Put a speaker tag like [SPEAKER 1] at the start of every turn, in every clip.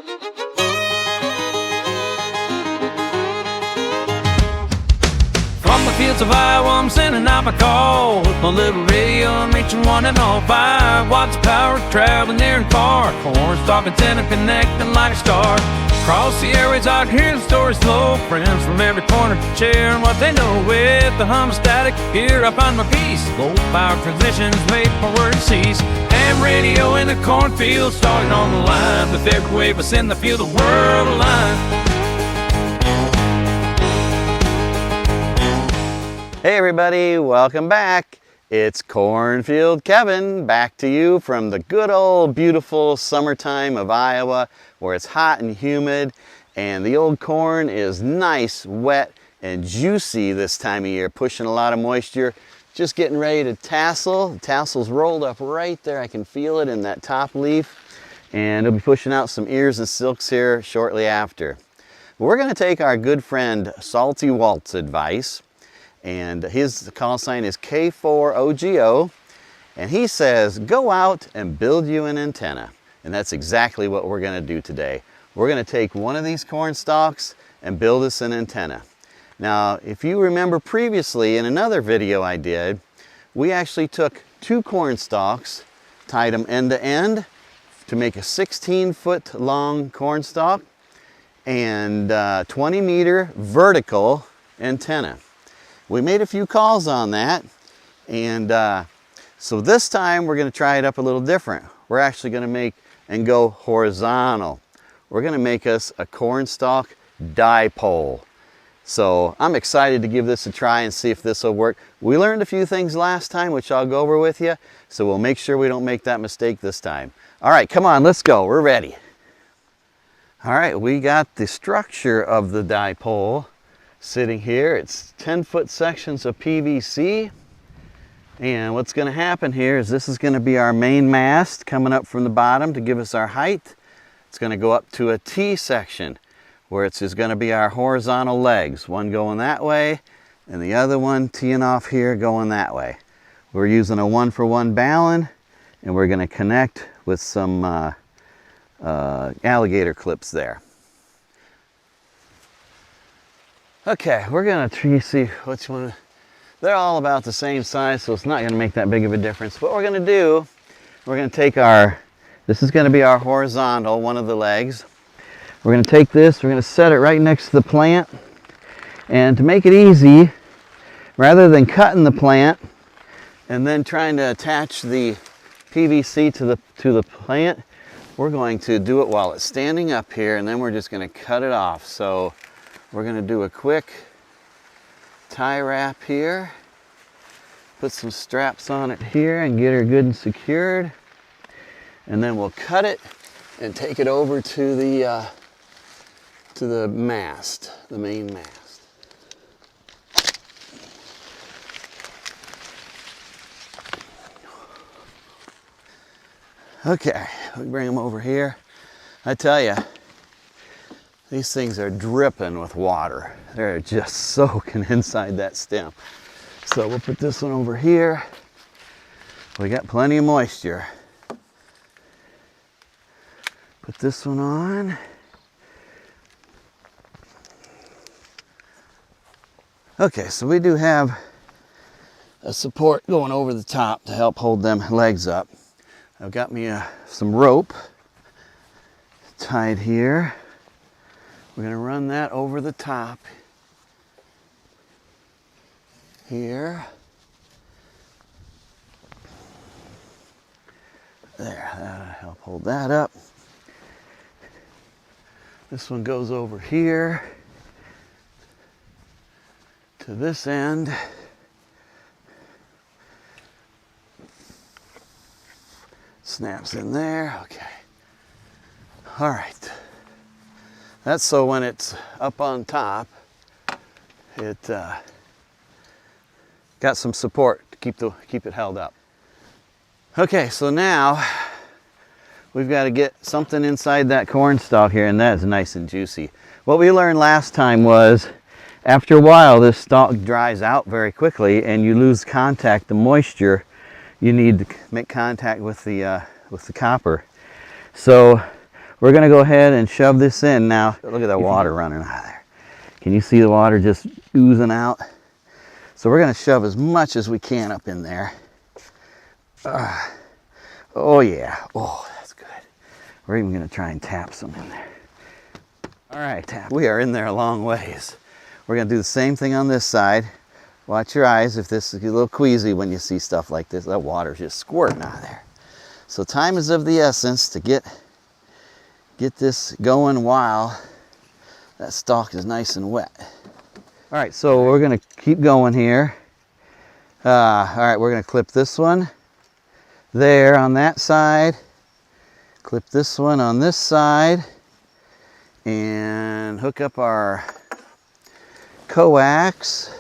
[SPEAKER 1] From the fields of Iowa, I'm sending out my call with my little radio. I'm reaching 1 and 5 watts of power, traveling near and far. Corn Stalk Antenna connecting like a star. Across the airways, I hear the stories flow. Friends from every corner sharing what they know. With the hum of static, here I find my peace. Low power transitions make my words cease. Ham radio in the cornfield, starting on the line. With every wave I send, I feel the world alive.
[SPEAKER 2] Hey everybody, welcome back. It's Cornfield Kevin, back to you from the good old beautiful summertime of Iowa, where it's hot and humid and the old corn is nice, wet and juicy this time of year, pushing a lot of moisture, just getting ready to tassel. The tassel's rolled up right there. I can feel it in that top leaf, and it'll be pushing out some ears and silks here shortly after. We're going to take our good friend Salty Walt's advice, and his call sign is K4OGO, and he says go out and build you an antenna. And that's exactly what we're going to do today. We're going to take one of these corn stalks and build us an antenna. Now, if you remember previously in another video I did, we actually took 2 corn stalks, tied them end to end to make a 16-foot long corn stalk and 20-meter vertical antenna. We made a few calls on that, and so this time we're going to try it up a little different. We're actually going to make and go horizontal. We're going to make us a corn stalk DiPole. So I'm excited to give this a try and see if this will work. We learned a few things last time, which I'll go over with you, so we'll make sure we don't make that mistake this time. All right, come on, let's go. We're ready. All right, we got the structure of the DiPole sitting here. It's 10-foot sections of PVC, and what's going to happen here is this is going to be our main mast coming up from the bottom to give us our height. It's going to go up to a T section where it's just going to be our horizontal legs, one going that way and the other one teeing off here going that way. We're using a 1-for-1 balun, and we're going to connect with some alligator clips there. Okay, we're going to see which one. They're all about the same size, so it's not going to make that big of a difference. What we're going to do, we're going to take this is going to be our horizontal, one of the legs. We're going to take this, we're going to set it right next to the plant. And to make it easy, rather than cutting the plant and then trying to attach the PVC to the plant, we're going to do it while it's standing up here, and then we're just going to cut it off. So we're going to do a quick tie wrap here, put some straps on it here and get her good and secured, and then we'll cut it and take it over to the mast, the main mast. Okay, we bring them over here. I tell you, these things are dripping with water. They're just soaking inside that stem. So we'll put this one over here. We got plenty of moisture. Put this one on. Okay, so we do have a support going over the top to help hold them legs up. I've got me some rope tied here. We're going to run that over the top here. There, that'll help hold that up. This one goes over here to this end. Snaps in there, okay. All right. That's so when it's up on top, it got some support to keep it held up. Okay, so now we've got to get something inside that corn stalk here, and that is nice and juicy. What we learned last time was after a while this stalk dries out very quickly and you lose contact, the moisture. You need to make contact with the copper. So we're gonna go ahead and shove this in now. Look at that water running out of there. Can you see the water just oozing out? So we're gonna shove as much as we can up in there. Oh yeah, oh, that's good. We're even gonna try and tap some in there. All right, tap. We are in there a long ways. We're gonna do the same thing on this side. Watch your eyes if this is a little queasy when you see stuff like this. That water's just squirting out of there. So time is of the essence to get this going while that stalk is nice and wet. All right, so we're gonna keep going here. All right, we're gonna clip this one there on that side. Clip this one on this side. And hook up our coax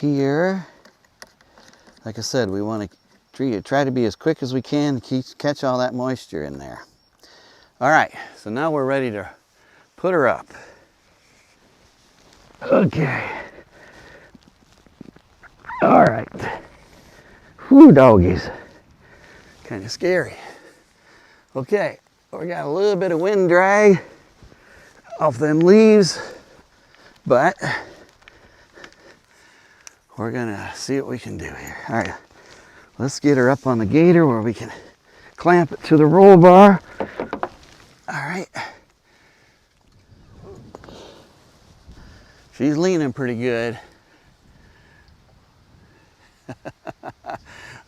[SPEAKER 2] here. Like I said, we want to try to be as quick as we can to catch all that moisture in there. All right, so now we're ready to put her up. Okay. All right. Whew, doggies. Kind of scary. Okay, we got a little bit of wind drag off them leaves, but we're gonna see what we can do here. All right, let's get her up on the gator where we can clamp it to the roll bar. All right. She's leaning pretty good.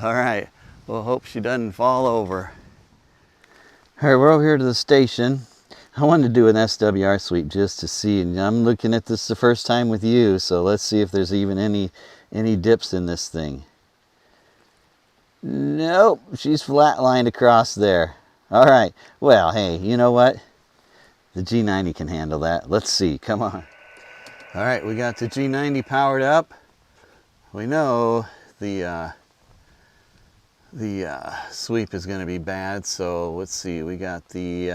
[SPEAKER 2] All right, we'll hope she doesn't fall over. All right, we're over here to the station. I wanted to do an SWR sweep just to see, and I'm looking at this the first time with you, so let's see if there's even any dips in this thing. Nope, she's flatlined across there. All right, well, hey, you know what? The G90 can handle that. Let's see, come on. All right, we got the G90 powered up. We know the sweep is going to be bad, so let's see. We got the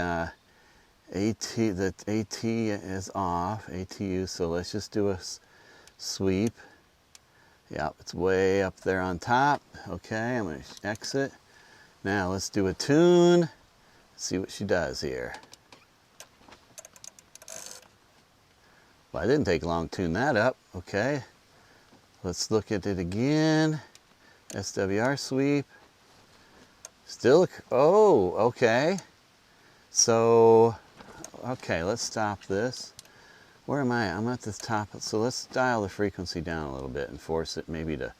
[SPEAKER 2] AT is off, ATU, so let's just do a sweep. Yep, it's way up there on top. Okay, I'm going to exit. Now let's do a tune. Let's see what she does here. Well, I didn't take long to tune that up. Okay, let's look at it again. SWR sweep. Still, oh, okay. So, okay, let's stop this. Where am I? I'm at the top. So let's dial the frequency down a little bit and force it maybe to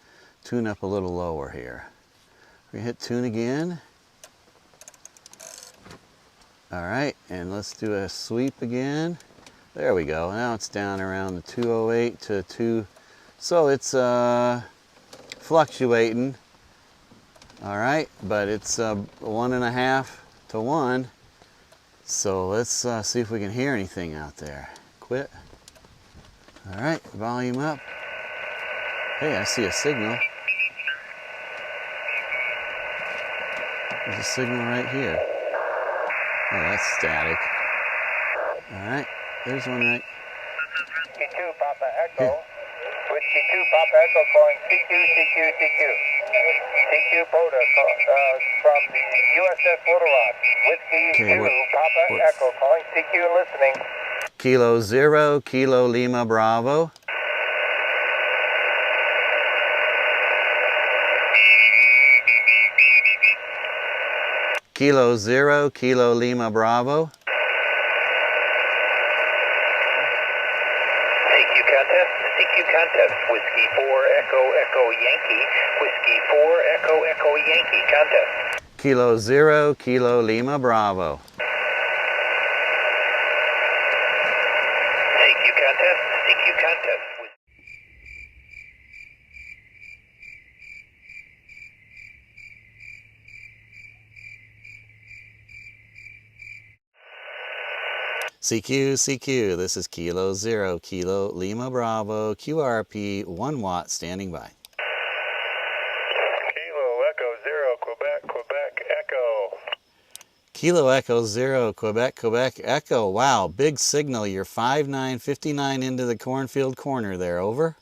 [SPEAKER 2] tune up a little lower here. We hit tune again. All right, and let's do a sweep again. There we go. Now it's down around the 208 to 2. So it's fluctuating. All right, but it's 1.5 to 1. So let's see if we can hear anything out there. Quit. All right, volume up. Hey, I see a signal. There's a signal right here. Oh, that's static. All right, there's one right.
[SPEAKER 3] Whiskey 2 Papa Echo. Here. Whiskey 2 Papa Echo calling CQ. CQ Boda from the USS Little Rock. Whiskey 2 Papa Echo calling CQ and listening.
[SPEAKER 2] Kilo 0, Kilo Lima Bravo. Kilo 0, Kilo Lima Bravo.
[SPEAKER 3] CQ contest. Whiskey 4 Echo Yankee. Whiskey 4 Echo Yankee contest.
[SPEAKER 2] Kilo 0, Kilo Lima Bravo.
[SPEAKER 3] CQ contest.
[SPEAKER 2] CQ, this is Kilo 0, Kilo Lima Bravo, QRP 1 Watt standing by.
[SPEAKER 3] Kilo Echo 0, Quebec Echo.
[SPEAKER 2] Kilo Echo 0, Quebec Echo. Wow, big signal. You're 5959 into the cornfield corner there, over.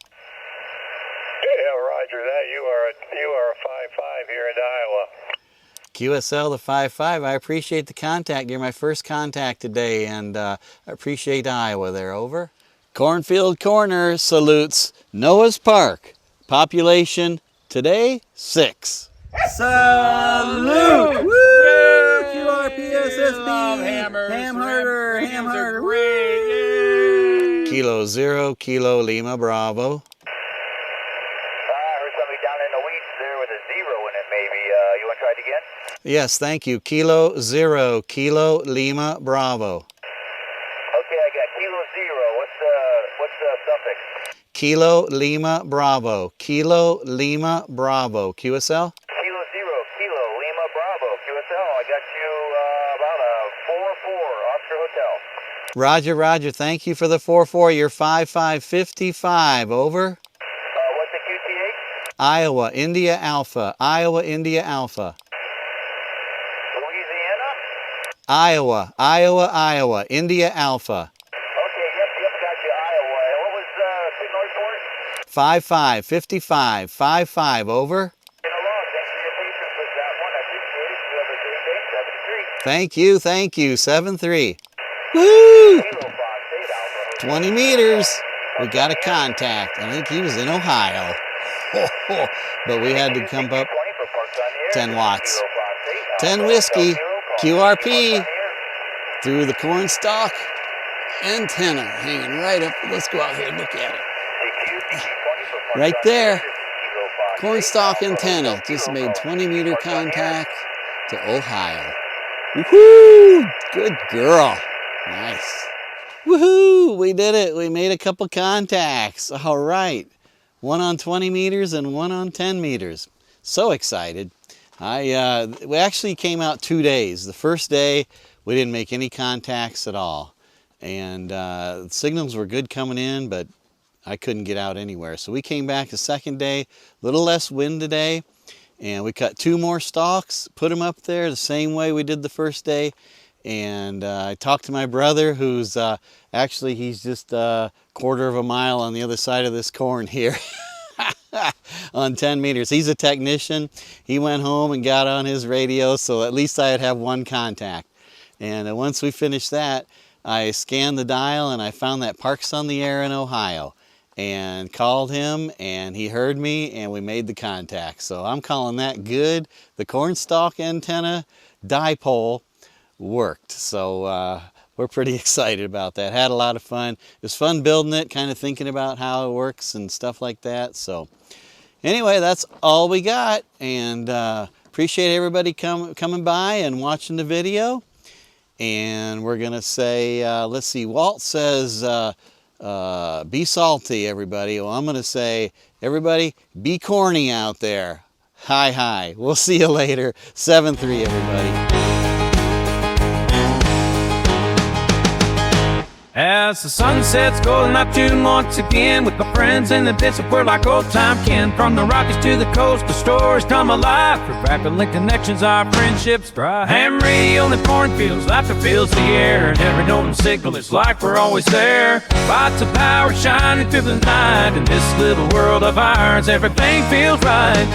[SPEAKER 3] Yeah, roger that. You are a 5-5 here in Iowa.
[SPEAKER 2] QSL the 55. I appreciate the contact. You're my first contact today, and I appreciate Iowa there. Over. Cornfield Corner salutes Noah's Park. Population today 6. Salute! Woo! QRP SSB. Ham harder. Kilo 0, Kilo Lima Bravo.
[SPEAKER 3] I heard somebody down in the weeds there with a 0 in it maybe. You want to try it again?
[SPEAKER 2] Yes, thank you. Kilo 0, Kilo Lima Bravo.
[SPEAKER 3] Okay, I got Kilo 0. What's the suffix?
[SPEAKER 2] Kilo Lima Bravo. Kilo Lima Bravo. QSL?
[SPEAKER 3] Kilo 0, Kilo Lima Bravo. QSL, I got you about a 4-4 Oscar Hotel.
[SPEAKER 2] Roger, roger. Thank you for the 4-4. You're 5555. Over.
[SPEAKER 3] What's the QTH?
[SPEAKER 2] Iowa, India Alpha. Iowa, India Alpha.
[SPEAKER 3] Louisiana?
[SPEAKER 2] Iowa. India Alpha.
[SPEAKER 3] Okay, yep, got you, Iowa. And what was the signal report?
[SPEAKER 2] 5555. 55. Over.
[SPEAKER 3] Been along. Thanks for your patience with that one. I appreciate it. You have a great day.
[SPEAKER 2] Thank you. 7-3. Woo!
[SPEAKER 3] 73. Kilo Phosphate Alpha.
[SPEAKER 2] 20 meters. We got a contact. I think he was in Ohio. But we had to come up 10 watts. 10 whiskey. QRP through the Corn Stalk Antenna hanging right up. Let's go out here and look at it. Right there. Corn Stalk Antenna just made 20 meter contact to Ohio. Woohoo! Good girl. Nice. Woohoo! We did it. We made a couple contacts. All right. One on 20 meters and one on 10 meters. So excited. We actually came out 2 days. The first day, we didn't make any contacts at all. And the signals were good coming in, but I couldn't get out anywhere. So we came back the second day, a little less wind today, and we cut 2 more stalks, put them up there the same way we did the first day. And I talked to my brother, who's actually, he's just a quarter of a mile on the other side of this corn here on 10 meters. He's a technician. He went home and got on his radio, so at least I'd have one contact. And once we finished that, I scanned the dial and I found that Parks on the Air in Ohio and called him, and he heard me, and we made the contact. So I'm calling that good. The Corn Stalk Antenna DiPole worked. So we're pretty excited about that. Had a lot of fun. It was fun building it, kind of thinking about how it works and stuff like that. So anyway, that's all we got, and appreciate everybody coming by and watching the video. And we're gonna say, let's see, Walt says be salty, everybody. Well, I'm gonna say, everybody, be corny out there. Hi. We'll see you later. 7-3, everybody.
[SPEAKER 1] As the sun sets, going out to once again with my friends in the desert, we're like old time kin. From the Rockies to the coast, the stories come alive. Through rapid connections, our friendships thrive. Ham radio in the cornfields, laughter fills the air, and every note and signal, it's like we're always there. Lights of power shining through the night. In this little world of ours, everything feels right.